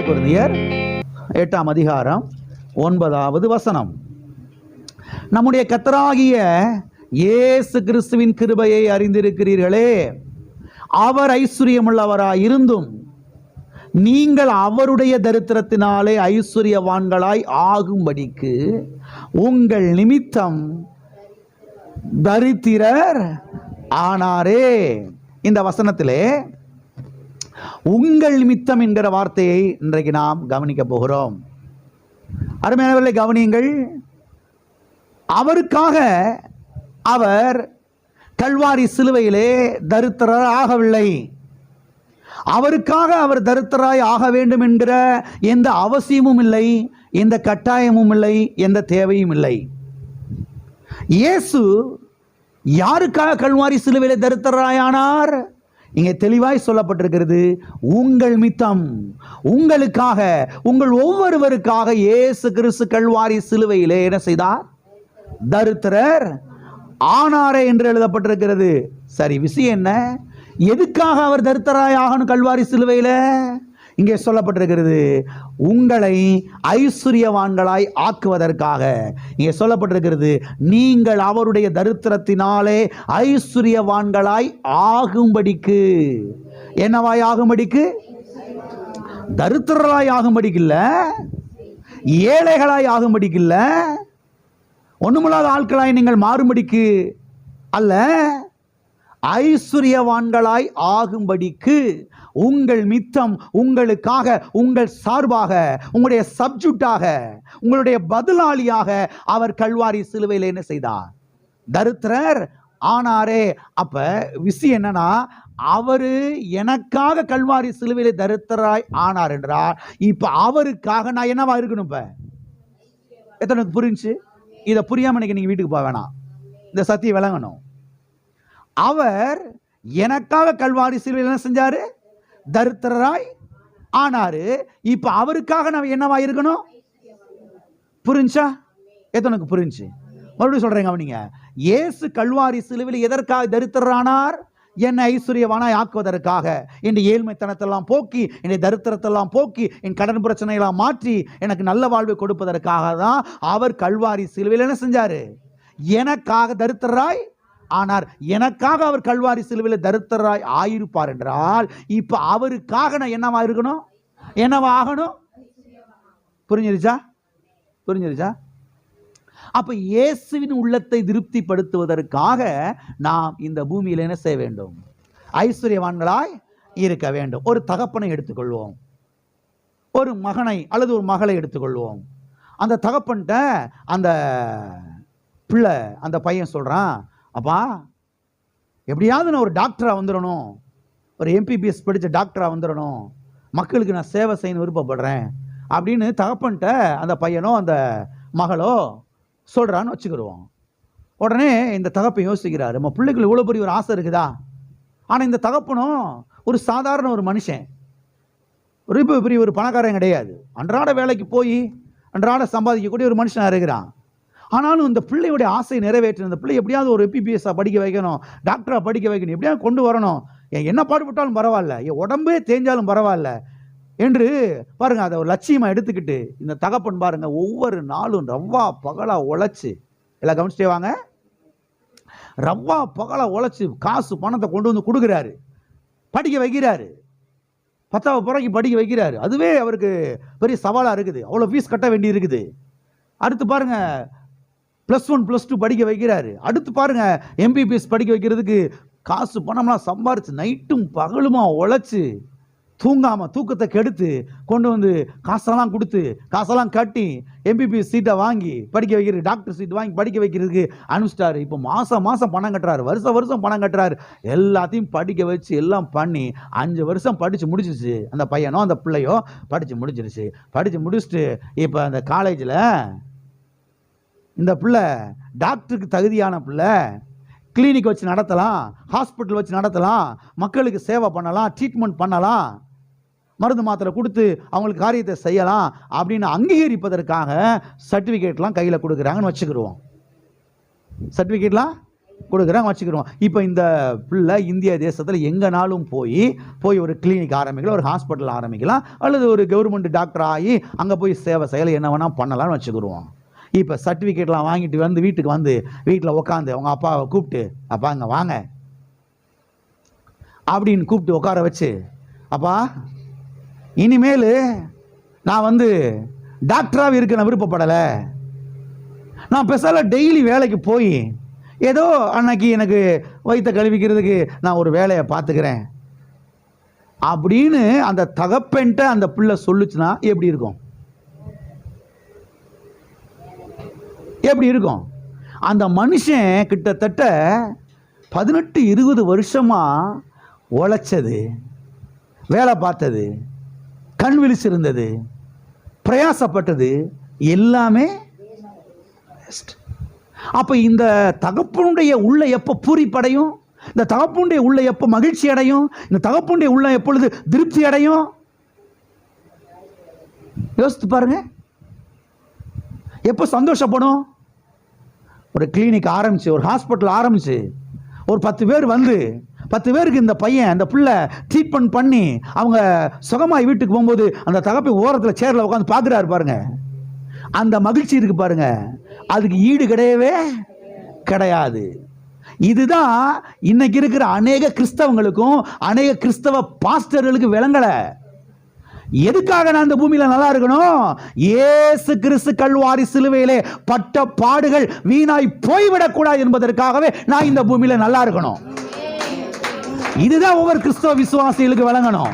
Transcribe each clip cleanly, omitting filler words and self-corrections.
கொரிந்தியர் 8ஆம் அதிகாரம் 9வது வசனம். நம்முடைய கர்த்தராகிய இயேசு கிறிஸ்துவின் கிருபையை அறிந்திருக்கிறீர்களே, அவர் ஐஸ்வர்யமுள்ளவராய் இருந்தும் நீங்கள் அவருடைய தரித்திரத்தினாலே ஐஸ்வர்யவான்களாய் ஆகும்படிக்கு உங்கள் நிமித்தம் தரித்திரர் ஆனாரே. இந்த வசனத்திலே உங்கள் நிமித்தம் என்கிற வார்த்தையை இன்றைக்கு நாம் கவனிக்க போகிறோம். அருமையானவர்களை கவனியுங்கள். அவருக்காக அவர் கல்வாரி சிலுவையிலே தரித்திரர் ஆகவில்லை. அவருக்காக அவர் தரித்திராய் ஆக வேண்டும் என்கிற எந்த அவசியமும் இல்லை, எந்த கட்டாயமும் இல்லை, எந்த தேவையும் இல்லை. இயேசு யாருக்காக கல்வாரி சிலுவையிலே தரித்திரராயானார்? இங்கே தெளிவாய் சொல்லப்பட்டிருக்கிறது, உங்கள் மித்தம், உங்களுக்காக, உங்கள் ஒவ்வொருவருக்காக இயேசு கிறிஸ்து கல்வாரி சிலுவையிலே என்ன செய்தார்? தரித்திரர் ஆனாரே என்று எழுதப்பட்டிருக்கிறது. சரி, விஷயம் என்ன? எதுக்காக அவர் தரித்திரராய் ஆகணும் கல்வாரி சிலுவையில? இங்கே சொல்லப்பட்டிருக்கிறது, உங்களை ஐஸ்வர்யவான்களாய் ஆக்குவதற்காக. இங்கே சொல்லப்பட்டிருக்கிறது, நீங்கள் அவருடைய தரித்திரத்தினாலே ஐஸ்வர்யவான்களாய் ஆகும்படிக்கு. என்னவாய் ஆகும்படிக்கு? தரித்திரராய் ஆகும்படிக்கு இல்ல, ஏழைகளாய் ஆகும்படிக்கு இல்ல, ஒண்ணுமில்லாத ஆட்களாய் நீங்கள் மாறும்படிக்கு அல்ல, ஐஸ்வர்யவான்களாய் ஆகும்படிக்கு உங்கள் மித்தம், உங்களுக்காக, உங்கள் சார்பாக, உங்களுடைய சப்ஜெக்டாக, உங்களுடைய பதிலாளியாக அவர் கல்வாரி சிலுவையில் என்ன செய்தார்? தரித்திரர் ஆனாரே. அப்ப விஷயம் என்னன்னா, அவரு எனக்காக கல்வாரி சிலுவையில் தரித்திரராய் ஆனார் என்றால், இப்ப அவருக்காக நான் என்னவா இருக்கணும்? இப்ப எத்தனை புரிஞ்சு? இதை புரியாம இன்னைக்கு நீங்க வீட்டுக்கு போக வேணாம். இந்த சத்தியம் விளங்கணும். அவர் எனக்காக கல்வாரி சிலுவையில் என்ன செஞ்சாரு? தரித்திரராய் ஆனாரு. இப்ப அவருக்காக நான் என்னவா இருக்கணும்? புரிஞ்சா? எத்தனைக்கு புரிஞ்சு? மறுபடியும் சொல்றேங்க. அவனிங்க இயேசு கல்வாரி சிலுவையில் எதற்காக தரித்திரரானார்? என்னை ஐஸ்வர்யவானாய் ஆக்குவதற்காக. என் ஏழ்மைத்தனத்தெல்லாம் போக்கி, என்னை தரித்திரத்தெல்லாம் போக்கி, என் கடன் பிரச்சனையெல்லாம் மாற்றி எனக்கு நல்ல வாழ்வை கொடுப்பதற்காக தான் அவர் கல்வாரி சிலுவையில் என்ன செஞ்சாரு? எனக்காக தரித்திரராய் ஆனார். எனக்காக அவர் கல்வாரி சிலுவையில் தரித்திரராய் ஆயிருப்பார் என்றால், இப்ப அவருக்காக நான் என்னவா இருக்கணும்? என்னவா ஆகணும்? புரிஞ்சிருச்சா? புரிஞ்சிருச்சா? அப்ப இயேசுவின் உள்ளத்தை திருப்திப்படுத்துவதற்காக நாம் இந்த பூமியில் என்ன செய்ய வேண்டும்? ஐஸ்வர்யவான்களாய் இருக்க வேண்டும். ஒரு தகப்பனை எடுத்துக்கொள்வோம், ஒரு மகனை அல்லது ஒரு மகளை எடுத்துக்கொள்வோம். அந்த தகப்பன்ட்ட அந்த பிள்ளை, அந்த பையன் சொல்றான், அப்பா எப்படியாவது நான் ஒரு டாக்டராக வந்துடணும், ஒரு எம்பிபிஎஸ் படித்த டாக்டராக வந்துடணும், மக்களுக்கு நான் சேவை செய்யணும் விருப்பப்படுறேன் அப்படின்னு தகப்பன்ட்ட அந்த பையனோ அந்த மகளோ சொல்கிறான்னு வச்சுக்கிடுவோம். உடனே இந்த தகப்பன் யோசிக்கிறார், நம்ம பிள்ளைகள் இவ்வளோ பெரிய ஒரு ஆசை இருக்குதா? ஆனால் இந்த தகப்பனும் ஒரு சாதாரண ஒரு மனுஷன், ஒரு பெரிய ஒரு பணக்காரன் கிடையாது. அன்றாட வேலைக்கு போய் அன்றாட சம்பாதிக்கக்கூடிய ஒரு மனுஷனாக இருக்கிறான். ஆனாலும் இந்த பிள்ளையுடைய ஆசையை நிறைவேற்ற, இந்த பிள்ளை எப்படியாவது ஒரு எம்பிபிஎஸ்ஸாக படிக்க வைக்கணும், டாக்டராக படிக்க வைக்கணும், எப்படியாவது கொண்டு வரணும், என்ன பாடுபட்டாலும் பரவாயில்ல, என் உடம்பே தேஞ்சாலும் பரவாயில்ல என்று பாருங்க, அதை ஒரு லட்சியமாக எடுத்துக்கிட்டு இந்த தகப்பன் பாருங்க ஒவ்வொரு நாளும் ரவ்வா பகலா உழைச்சு, எல்லாம் கவனிச்சிட்டே வாங்க, ரவ்வா பகலா உழைச்சு காசு பணத்தை கொண்டு வந்து கொடுக்குறாரு, படிக்க வைக்கிறாரு, 10வது பிறகு படிக்க வைக்கிறாரு. அதுவே அவருக்கு பெரிய சவாலாக இருக்குது, அவ்வளோ ஃபீஸ் கட்ட வேண்டி இருக்குது. அடுத்து பாருங்க +1 +2 படிக்க வைக்கிறாரு. அடுத்து பாருங்க எம்பிபிஎஸ் படிக்க வைக்கிறதுக்கு காசு பணம்லாம் சம்பாரிச்சு நைட்டும் பகலுமா உழைச்சு தூங்காம தூக்கத்தை கெடுத்து கொண்டு வந்து காசெல்லாம் கொடுத்து காசெல்லாம் கட்டி எம்பிபிஎஸ் சீட்டை வாங்கி படிக்க வைக்கிறது, டாக்டர் சீட் வாங்கி படிக்க வைக்கிறதுக்கு அனுப்பிச்சிட்டாரு. இப்போ மாதம் மாதம் பணம் கட்டுறாரு, வருஷம் பணம் கட்டுறாரு. எல்லாத்தையும் படிக்க வச்சு எல்லாம் பண்ணி 5 வருஷம் படித்து முடிச்சிருச்சு. அந்த பையனோ அந்த பிள்ளையோ படித்து முடிச்சிருச்சு. படித்து முடிச்சுட்டு இப்போ அந்த காலேஜில் இந்த பிள்ளை டாக்டருக்கு தகுதியான பிள்ளை, கிளினிக் வச்சு நடத்தலாம், ஹாஸ்பிட்டல் வச்சு நடத்தலாம், மக்களுக்கு சேவை பண்ணலாம், ட்ரீட்மெண்ட் பண்ணலாம், மருந்து மாத்திரை கொடுத்து அவங்களுக்கு காரியத்தை செய்யலாம் அப்படின்னு அங்கீகரிப்பதற்காக சர்டிஃபிகேட்லாம் கையில் கொடுக்குறாங்கன்னு வச்சுக்கிடுவோம். சர்டிஃபிகேட்லாம் கொடுக்குறாங்க வச்சுக்கிறோம். இப்போ இந்த பிள்ளை இந்திய தேசத்தில் எங்கேனாலும் போய் ஒரு கிளினிக் ஆரம்பிக்கலாம், ஒரு ஹாஸ்பிட்டல் ஆரம்பிக்கலாம், அல்லது ஒரு கவர்மெண்ட் டாக்டர் ஆகி அங்கே போய் சேவை செய்யலை, என்ன வேணால் பண்ணலாம்னு வச்சுக்கிடுவோம். இப்போ சர்டிஃபிகேட்லாம் வாங்கிட்டு வீட்டுக்கு வந்து வீட்டில் உட்காந்து அவங்க அப்பாவை கூப்பிட்டு, அப்பா இங்கே வாங்க அப்படின்னு கூப்பிட்டு உட்கார வச்சு, அப்பா இனிமேல் நான் டாக்டராகவே இருக்க நான் விருப்பப்படலை, நான் பெருசால டெய்லி வேலைக்கு போய் ஏதோ அன்னைக்கு எனக்கு வயிற்ற கழுவிக்கிறதுக்கு நான் ஒரு வேலையை பார்த்துக்கிறேன் அப்படின்னு அந்த தகப்பன்ட்ட அந்த பிள்ளை சொல்லுச்சுன்னா எப்படி இருக்கும்? எப்படி இருக்கும்? அந்த மனுஷன் கிட்டத்தட்ட 18-20 வருஷமா உழைச்சது, வேலை பார்த்தது, கண் விழிச்சிருந்தது, பிரயாசப்பட்டது எல்லாமே. அப்ப இந்த தகப்பனுடைய உள்ள எப்ப பூரிப்படையும்? இந்த தகப்பனுடைய உள்ள எப்ப மகிழ்ச்சி அடையும்? இந்த தகப்பனுடைய உள்ள எப்பொழுது திருப்தி அடையும்? யோசித்து பாருங்க. எப்ப சந்தோஷப்படும்? ஒரு கிளினிக் ஆரம்பிச்சு, ஒரு ஹாஸ்பிட்டல் ஆரம்பிச்சு, ஒரு 10 பேர் 10 பேருக்கு இந்த பையன் இந்த பிள்ளை ட்ரீட்மெண்ட் பண்ணி அவங்க சுகமாய் வீட்டுக்கு போகும்போது அந்த தகப்பை ஓரத்தில் சேர்ல உட்காந்து பார்க்குறாரு பாருங்க, அந்த மகிழ்ச்சி இருக்கு பாருங்க, அதுக்கு ஈடு கிடையவே கிடையாது. இதுதான் இன்னைக்கு இருக்கிற அநேக கிறிஸ்தவங்களுக்கும் அநேக கிறிஸ்தவ பாஸ்டர்களுக்கு விளங்கல. எதுக்காக நான் இந்த பூமியில நல்லா இருக்கணும்? இயேசு கிறிஸ்து கல்வாரி சிலுவையிலே பட்ட பாடுகள் வீணாய் போய்விடக் கூடாது என்பதற்காகவே நான் இந்த பூமியில நல்லா இருக்கணும். இதுதான் ஒவ்வொரு கிறிஸ்தவ விசுவாசிகளுக்கு விளங்கணும்.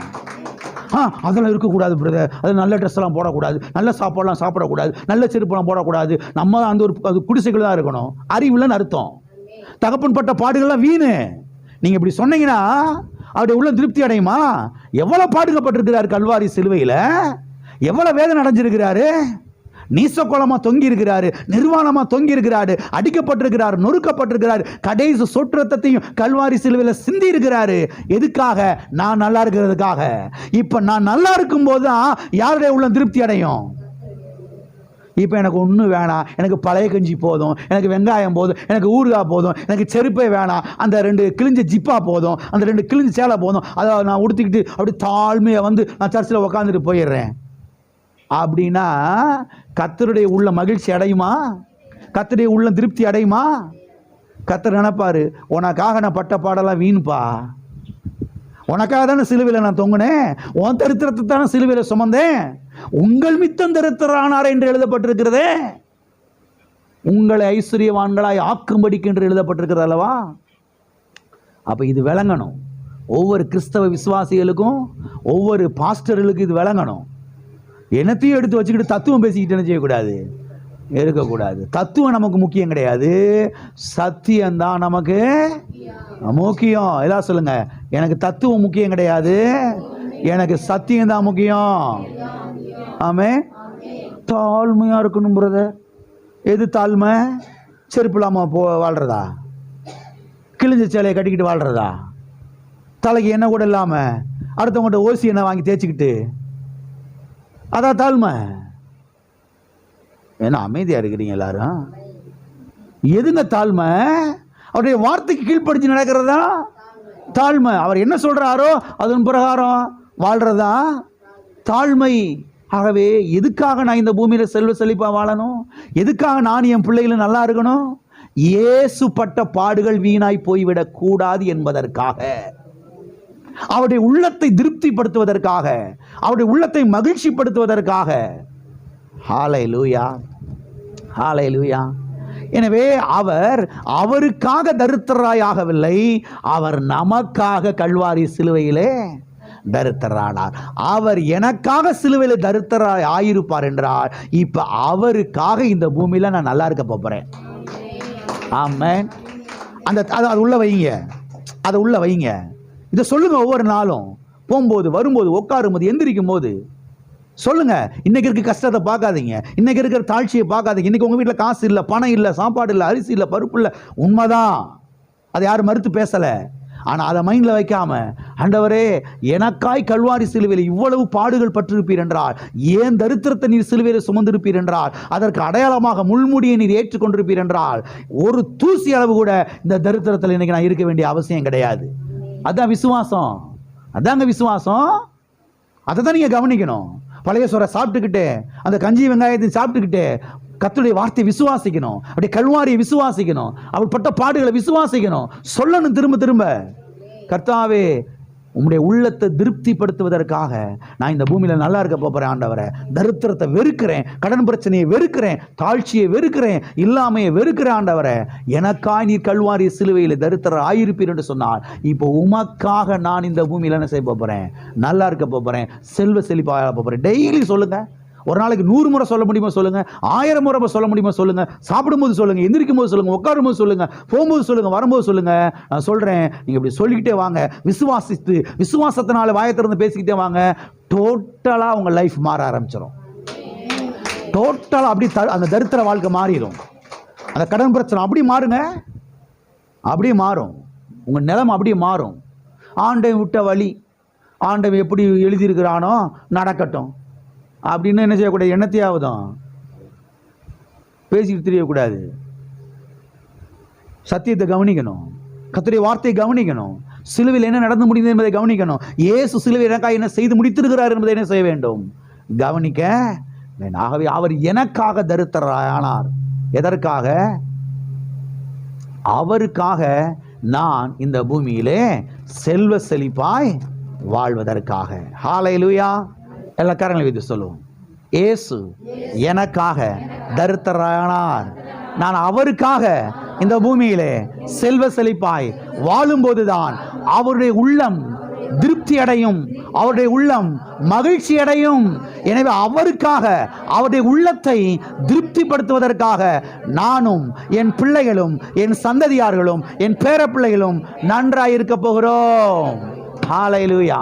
அதெல்லாம் இருக்கக்கூடாது பிரதர், அது நல்ல ட்ரெஸ் எல்லாம் போடக்கூடாது, நல்ல சாப்பாடுலாம் சாப்பிடக்கூடாது, நல்ல செருப்புலாம் போடக்கூடாது, நம்ம அந்த ஒரு அது குடிசைகள் தான் இருக்கணும். அறிவுலன்னு அர்த்தம். தகப்பன் பட்ட பாடுகள்லாம் வீணு. நீங்க இப்படி சொன்னீங்கன்னா அவருடைய உள்ள திருப்தி அடையுமா? எவ்வளவு பாடுகப்பட்டிருக்கிறார் கல்வாரி சிலுவையில, எவ்வளவு வேதனை அடைஞ்சிருக்கிறாரு, நீசக்கோலமா தொங்கி இருக்கிறாரு, நிர்வாணமா தொங்கி இருக்கிறாரு, அடிக்கப்பட்டிருக்கிறார், நொறுக்கப்பட்டிருக்கிறார், கடைசி சொட்டு ரத்தத்தையும் கல்வாரி சிலுவையில் சிந்தி இருக்கிறாரு. எதுக்காக? நான் நல்லா இருக்கிறதுக்காக. இப்ப நான் நல்லா இருக்கும் போதுதான் யாருடைய உள்ள திருப்தி அடையும்? இப்ப எனக்கு ஒன்றும் வேணாம், எனக்கு பழைய கஞ்சி போதும், எனக்கு வெங்காயம் போதும், எனக்கு ஊறுகாய் போதும், எனக்கு செருப்பே வேணாம், அந்த 2 கிழிஞ்ச ஜிப்பா போதும், அந்த 2 கிழிஞ்ச சேலை போதும், அதை நான் உடுத்திக்கிட்டு அப்படி தாழ்மையை நான் சர்ச்சில் உட்காந்துட்டு போயிடுறேன் அப்படின்னா கர்த்தருடைய உள்ள மகிழ்ச்சி அடையுமா? கர்த்தருடைய உள்ள திருப்தி அடையுமா? கர்த்தர் நினைப்பாரு, உனக்காக நான் பட்ட பாடெல்லாம் வீணுப்பா, உனக்காக தானே சிலுவையில் நான் தொங்குனேன், உன் தரித்திரத்தை தானே சிலுவையில் சுமந்தேன், உங்கள் மித்தம் தரித்திரரானார் என்று எழுதப்பட்டிருக்கிறதே, உங்களை ஐஸ்வர்யவான்களாய் ஆக்கும்படிக்கு என்று எழுதப்பட்டிருக்கிறது அல்லவா? அப்ப இது விளங்கணும். ஒவ்வொரு கிறிஸ்தவ விசுவாசிகளுக்கும் ஒவ்வொரு பாஸ்டர்களுக்கும் இது விளங்கணும். என்னத்தையும் எடுத்து வச்சுக்கிட்டு தத்துவம் பேசிக்கிட்டு என்ன செய்யக்கூடாது? இருக்கக்கூடாது. தத்துவம் நமக்கு முக்கியம் கிடையாது, சத்தியம்தான் நமக்கு முக்கியம். எல்லாம் சொல்லுங்க, எனக்கு தத்துவம் முக்கியம் கிடையாது, எனக்கு சத்தியம்தான் முக்கியம். ஆமே. தாழ்மையா இருக்கணும் பிரதர். எது தாழ்மை? செருப்பு இல்லாம வாழ்றதா? கிழிஞ்ச சேலையை கட்டிக்கிட்டு வாழ்றதா? தலைக்கு எண்ணெய் கூட இல்லாம அடுத்தவங்கள்ட்ட ஓசி எண்ணெய் வாங்கி தேய்ச்சிக்கிட்டு, அதான் தாழ்மை? ஏன்னா அமைதியா இருக்கிறீங்க எல்லாரும். எதுங்க தாழ்மை? அவருடைய வார்த்தைக்கு கீழ்ப்படிச்சு நடக்கிறதா தாழ்மை. அவர் என்ன சொல்றாரோ அதன் பிரகாரம் வாழ்றதா தாழ்மை. ஆகவே எதுக்காக நான் இந்த பூமியில செல்வ செழிப்பா வாழணும்? எதுக்காக நான் என் பிள்ளைகளும் நல்லா இருக்கணும்? இயேசு பட்ட பாடுகள் வீணாய் போய்விடக் கூடாது என்பதற்காக, அவருடைய உள்ளத்தை திருப்திப்படுத்துவதற்காக, அவருடைய உள்ளத்தை மகிழ்ச்சிப்படுத்துவதற்காக. ஹல்லேலூயா, ஹல்லேலூயா. எனவே அவர் அவருக்காக தரித்திரராயாகவில்லை, அவர் நமக்காக கல்வாரி சிலுவையிலே தரித்திரரானார். அவர் எனக்காக சிலுவையில் தரித்திரராய் ஆயிருப்பார் என்றால் இப்ப அவருக்காக இந்த பூமியில நான் நல்லா இருக்க போறேன். ஆமென். அது உள்ள வைங்க, அதை உள்ள வைங்க. இதை சொல்லுங்க. ஒவ்வொரு நாளும் போகும்போது, வரும்போது, உட்காரும்போது, எந்திரிக்கும் போது சொல்லுங்க. இன்னைக்கு இருக்க கஷ்டத்தை பார்க்காதீங்க, இன்னைக்கு இருக்கிற தாழ்ச்சியை பார்க்காதீங்க. இன்னைக்கு உங்க வீட்டில் காசு இல்லை, பணம் இல்லை, சாப்பாடு இல்லை, அரிசி இல்லை, பருப்பு இல்லை, உண்மைதான். அதை யாரும் மறுத்து பேசலை. ஆனால் அதை மைண்டில் வைக்காம, ஆண்டவரே எனக்காய் கல்வாரி சிலுவையில் இவ்வளவு பாடுகள் பற்றிருப்பீர் என்றால், ஏன் தரித்திரத்தை நீர் சிலுவையில் சுமந்திருப்பீர் என்றால், அதற்கு அடையாளமாக முள்முடியை நீர் ஏற்றுக்கொண்டிருப்பீர் என்றால், ஒரு தூசி அளவு கூட இந்த தரித்திரத்தில் இன்னைக்கு நான் இருக்க வேண்டிய அவசியம் கிடையாது. அதான் விசுவாசம். அதாங்க விசுவாசம். அதை தான் நீங்கள் கவனிக்கணும். பழைய சோறை சாப்பிட்டுக்கிட்டு, அந்த கஞ்சி வெங்காயத்தை சாப்பிட்டுக்கிட்டு கர்த்தருடைய வார்த்தையை விசுவாசிக்கணும். அப்படியே கல்வாரியை விசுவாசிக்கணும். அவர் பட்ட பாடுகளை விசுவாசிக்கணும். சொல்லணும் திரும்ப திரும்ப, கர்த்தாவே உம்முடைய உள்ளத்தை திருப்திப்படுத்துவதற்காக நான் இந்த பூமியில் நல்லா இருக்க போகிறேன் ஆண்டவரே. தரித்திரத்தை வெறுக்கிறேன், கடன் பிரச்சனையை வெறுக்கிறேன், தாழ்ச்சியை வெறுக்கிறேன், இல்லாமையை வெறுக்கிறேன் ஆண்டவரே. எனக்காய் நீர் கல்வாரி சிலுவையில் தரித்திரர் ஆயிருப்பீர் என்று சொன்னால், இப்போ உமக்காக நான் இந்த பூமியில் என்ன செய்ய போகிறேன்? நல்லா இருக்க போகிறேன், செல்வ செழிப்பாக போகிறேன். டெய்லி சொல்லுங்கள். ஒரு நாளைக்கு 100 முறை சொல்ல முடியுமா சொல்லுங்கள், 1000 முறை சொல்ல முடியுமா சொல்லுங்கள். சாப்பிடும்போது சொல்லுங்கள், எந்திரிக்கும் போது சொல்லுங்கள், உட்காரும்போது சொல்லுங்கள், போகும்போது சொல்லுங்கள், வரும்போது சொல்லுங்கள். நான் சொல்கிறேன், நீங்கள் இப்படி சொல்லிக்கிட்டே வாங்க. விசுவாசித்து விசுவாசத்தினால வாயை திறந்து பேசிக்கிட்டே வாங்க. டோட்டலாக உங்கள் லைஃப் மாற ஆரம்பிச்சிடும். டோட்டலாக அப்படி அந்த தரித்திர வாழ்க்கை மாறிடும். அந்த கடன் பிரச்சனை அப்படி மாறுங்க, அப்படியே மாறும். உங்கள் நிலைமை அப்படியே மாறும். ஆண்டவன் விட்ட வழி, ஆண்டவன் எப்படி எழுதியிருக்கிறானோ நடக்கட்டும் அப்படின்னு என்ன செய்யக்கூடாது? எண்ணத்தையாவதும் பேசிட்டு தெரியக்கூடாது. சத்தியத்தை கவனிக்கணும், கர்த்தருடைய வார்த்தையை கவனிக்கணும், சிலுவையில் என்ன நடந்து முடிந்தது என்பதை கவனிக்கணும். இயேசு சிலுவையில் எனக்காக என்ன செய்து முடித்திருக்கிறார் என்பதை என்ன செய்ய வேண்டும்? கவனிக்க வேண்டும். ஆகவே அவர் எனக்காக தரித்திரரானார். எதற்காக? அவருக்காக நான் இந்த பூமியிலே செல்வ செழிப்பாய் வாழ்வதற்காக. ஹல்லேலூயா. எல்லா காரணங்களை வைத்து சொல்லுவோம். இயேசு எனக்காக தரித்திரரானார். நான் அவருக்காக இந்த பூமியிலே செல்வ செழிப்பாய் வாழும்போதுதான் அவருடைய உள்ளம் திருப்தி அடையும், அவருடைய உள்ளம் மகிழ்ச்சி அடையும். எனவே அவருக்காக, அவருடைய உள்ளத்தை திருப்திப்படுத்துவதற்காக நானும் என் பிள்ளைகளும் என் சந்ததியார்களும் என் பேர பிள்ளைகளும் நன்றாய் இருக்க போகிறோம். ஹல்லேலூயா.